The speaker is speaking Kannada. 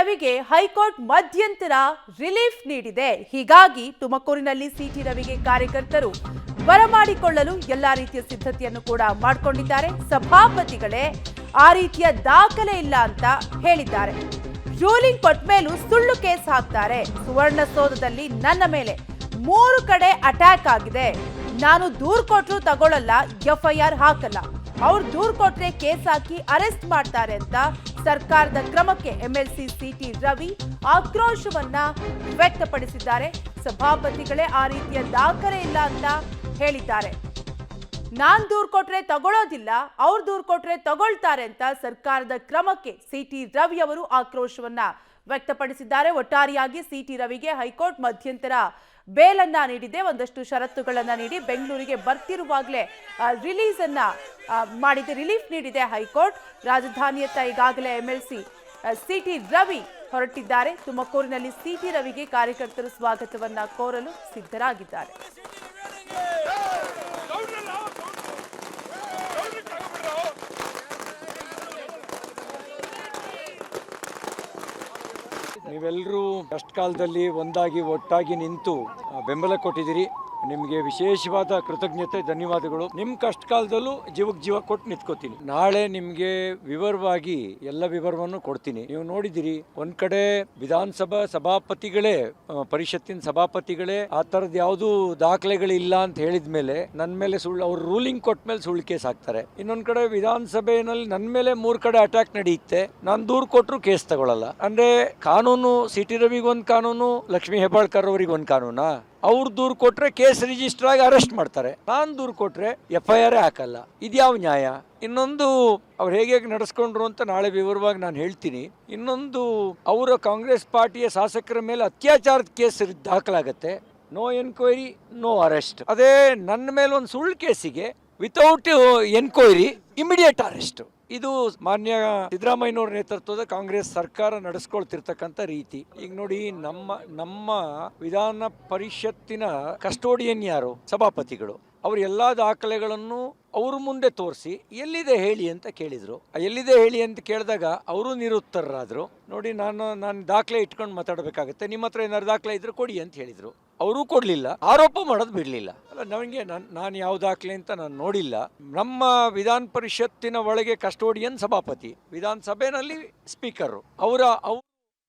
ರವಿಗೆ ಹೈಕೋರ್ಟ್ ಮಧ್ಯಂತರ ರಿಲೀಫ್ ನೀಡಿದೆ. ಹೀಗಾಗಿ ತುಮಕೂರಿನಲ್ಲಿ ಸಿಟಿ ರವಿಗೆ ಕಾರ್ಯಕರ್ತರು ಬರಮಾಡಿಕೊಳ್ಳಲು ಎಲ್ಲಾ ರೀತಿಯ ಸಿದ್ಧತೆಯನ್ನು ಕೂಡ ಮಾಡಿಕೊಂಡಿದ್ದಾರೆ. ಸಭಾಪತಿಗಳೇ ಆ ರೀತಿಯ ದಾಖಲೆ ಇಲ್ಲ ಅಂತ ಹೇಳಿದ್ದಾರೆ. ರೂಲಿಂಗ್ ಕೊಟ್ಟ ಮೇಲೂ ಸುಳ್ಳು ಕೇಸ್ ಹಾಕ್ತಾರೆ. ಸುವರ್ಣಸೌಧದಲ್ಲಿ ನನ್ನ ಮೇಲೆ 3 ಕಡೆ ಅಟ್ಯಾಕ್ ಆಗಿದೆ. ನಾನು ದೂರು ಕೊಟ್ಟರು ತಗೊಳ್ಳಲ್ಲ, ಎಫ್ಐಆರ್ ಹಾಕಲ್ಲ. ಅವ್ರು ದೂರು ಕೊಟ್ರೆ ಕೇಸ್ ಹಾಕಿ ಅರೆಸ್ಟ್ ಮಾಡ್ತಾರೆ ಅಂತ ಸರ್ಕಾರದ ಕ್ರಮಕ್ಕೆ ಎಂಎಲ್ಸಿ ಸಿಟಿ ರವಿ ಆಕ್ರೋಶವನ್ನ ವ್ಯಕ್ತಪಡಿಸಿದ್ದಾರೆ. ಸಭಾಪತಿಗಳೇ ಆ ರೀತಿಯ ದಾಖಲೆ ಇಲ್ಲ ಅಂತ ಹೇಳಿದ್ದಾರೆ. ನಾನ್ ದೂರು ಕೊಟ್ರೆ ತಗೊಳ್ಳೋದಿಲ್ಲ, ಅವ್ರು ದೂರು ಕೊಟ್ರೆ ತಗೊಳ್ತಾರೆ ಅಂತ ಸರ್ಕಾರದ ಕ್ರಮಕ್ಕೆ ಸಿಟಿ ರವಿ ಅವರು ಆಕ್ರೋಶವನ್ನ ವ್ಯಕ್ತಪಡಿಸಿದ್ದಾರೆ. ಒಟ್ಟಾರೆಯಾಗಿ ಸಿಟಿ ರವಿಗೆ ಹೈಕೋರ್ಟ್ ಮಧ್ಯಂತರ ಬೇಲನ್ನ ನೀಡಿದೆ. ಒಂದಷ್ಟು ಷರತ್ತುಗಳನ್ನ ನೀಡಿ ಬೆಂಗಳೂರಿಗೆ ಬರ್ತಿರುವಾಗಲೇ ರಿಲೀಫ್ ನೀಡಿದೆ ಹೈಕೋರ್ಟ್. ರಾಜಧಾನಿಯತ್ತ ಈಗಾಗಲೇ ಎಂಎಲ್ಸಿ ಸಿಟಿ ರವಿ ಹೊರಟಿದ್ದಾರೆ. ತುಮಕೂರಿನಲ್ಲಿ ಸಿಟಿ ರವಿಗೆ ಕಾರ್ಯಕರ್ತರು ಸ್ವಾಗತವನ್ನ ಕೋರಲು ಸಿದ್ಧರಾಗಿದ್ದಾರೆ. ನೀವೆಲ್ಲರೂ ಕಷ್ಟಕಾಲದಲ್ಲಿ ಒಂದಾಗಿ ಒಟ್ಟಾಗಿ ನಿಂತು ಬೆಂಬಲ ಕೊಟ್ಟಿದ್ದೀರಿ. ನಿಮಗೆ ವಿಶೇಷವಾದ ಕೃತಜ್ಞತೆ, ಧನ್ಯವಾದಗಳು. ನಿಮ್ಮ ಕಷ್ಟಕಾಲದಲ್ಲೂ ಜೀವಕ್ಕೆ ಜೀವ ಕೊಟ್ಟು ನಿಂತ್ಕೋತೀನಿ. ನಾಳೆ ನಿಮಗೆ ವಿವರವಾಗಿ ಎಲ್ಲ ವಿವರವನ್ನು ಕೊಡ್ತೀನಿ. ನೀವು ನೋಡಿದಿರಿ, ಒಂದ್ ಕಡೆ ವಿಧಾನಸಭಾ ಸಭಾಪತಿಗಳೇ, ಪರಿಷತ್ತಿನ ಸಭಾಪತಿಗಳೇ ಆ ಥರದ್ದು ಯಾವುದು ದಾಖಲೆಗಳಿಲ್ಲ ಅಂತ ಹೇಳಿದ ಮೇಲೆ ನನ್ನ ಮೇಲೆ ಸುಳ್ಳು, ಅವ್ರು ರೂಲಿಂಗ್ ಕೊಟ್ಟ ಮೇಲೆ ಸುಳ್ಳು ಕೇಸ್ ಹಾಕ್ತಾರೆ. ಇನ್ನೊಂದ್ ಕಡೆ ವಿಧಾನಸಭೆಯಲ್ಲಿ ನನ್ನ ಮೇಲೆ 3 ಕಡೆ ಅಟ್ಯಾಕ್ ನಡೆಯುತ್ತೆ, ನಾನು ದೂರು ಕೊಟ್ಟರು ಕೇಸ್ ತಗೊಳ್ಳಲ್ಲ. ಅಂದ್ರೆ ಕಾನೂನು ಸಿಟಿ ರವಿಗೊಂದು ಕಾನೂನು, ಲಕ್ಷ್ಮೀ ಹೆಬ್ಬಾಳ್ಕರ್ ಅವ್ರಿಗೆ ಒಂದು ಕಾನೂನಾ? ಅವ್ರು ದೂರು ಕೊಟ್ರೆ ಕೇಸ್ ರಿಜಿಸ್ಟರ್ ಆಗಿ ಅರೆಸ್ಟ್ ಮಾಡ್ತಾರೆ, ನಾನು ದೂರು ಕೊಟ್ರೆ ಎಫ್ಐಆರ್ ಹಾಕಲ್ಲ. ಇದ್ಯಾವ ನ್ಯಾಯ? ಇನ್ನೊಂದು, ಅವ್ರು ಹೇಗೆ ನಡೆಸ್ಕೊಂಡ್ರು ಅಂತ ನಾಳೆ ವಿವರವಾಗಿ ನಾನು ಹೇಳ್ತೀನಿ. ಇನ್ನೊಂದು, ಅವರ ಕಾಂಗ್ರೆಸ್ ಪಾರ್ಟಿಯ ಶಾಸಕರ ಮೇಲೆ ಅತ್ಯಾಚಾರದ ಕೇಸ್ ದಾಖಲಾಗತ್ತೆ, ನೋ ಎನ್ಕ್ವೈರಿ ನೋ ಅರೆಸ್ಟ್. ಅದೇ ನನ್ನ ಮೇಲೆ ಒಂದು ಸುಳ್ಳು ಕೇಸಿಗೆ ವಿತೌಟ್ ಎನ್ಕ್ವೈರಿ ಇಮಿಡಿಯೇಟ್ ಅರೆಸ್ಟ್. ಇದು ಮಾನ್ಯ ಸಿದ್ದರಾಮಯ್ಯನವರ ನೇತೃತ್ವದ ಕಾಂಗ್ರೆಸ್ ಸರ್ಕಾರ ನಡೆಸ್ಕೊಳ್ತಿರ್ತಕ್ಕಂಥ ರೀತಿ. ಈಗ ನೋಡಿ, ನಮ್ಮ ವಿಧಾನ ಪರಿಷತ್ತಿನ ಕಸ್ಟೋಡಿಯನ್ ಯಾರು? ಸಭಾಪತಿಗಳು. ಅವ್ರ ಎಲ್ಲಾ ದಾಖಲೆಗಳನ್ನು ಅವ್ರ ಮುಂದೆ ತೋರಿಸಿ ಎಲ್ಲಿದೆ ಹೇಳಿ ಅಂತ ಕೇಳಿದ್ರು. ಎಲ್ಲಿದೆ ಹೇಳಿ ಅಂತ ಕೇಳಿದಾಗ ಅವರು ನಿರುತ್ತರರಾದ್ರು. ನೋಡಿ, ನಾನು ದಾಖಲೆ ಇಟ್ಕೊಂಡು ಮಾತಾಡಬೇಕಾಗತ್ತೆ, ನಿಮ್ಮ ಹತ್ರ ಏನಾದ್ರು ದಾಖಲೆ ಇದ್ರೆ ಕೊಡಿ ಅಂತ ಹೇಳಿದ್ರು. ಅವರು ಕೊಡ್ಲಿಲ್ಲ, ಆರೋಪ ಮಾಡೋದು ಬಿಡ್ಲಿಲ್ಲ. ಅಲ್ಲ, ನನಗೆ ನಾನು ಯಾವ ದಾಖಲೆ ಅಂತ ನಾನು ನೋಡಿಲ್ಲ. ನಮ್ಮ ವಿಧಾನ ಪರಿಷತ್ತಿನ ಒಳಗೆ ಕಸ್ಟೋಡಿಯನ್ ಸಭಾಪತಿ, ವಿಧಾನಸಭೆಯಲ್ಲಿ ಸ್ಪೀಕರ್, ಅವರ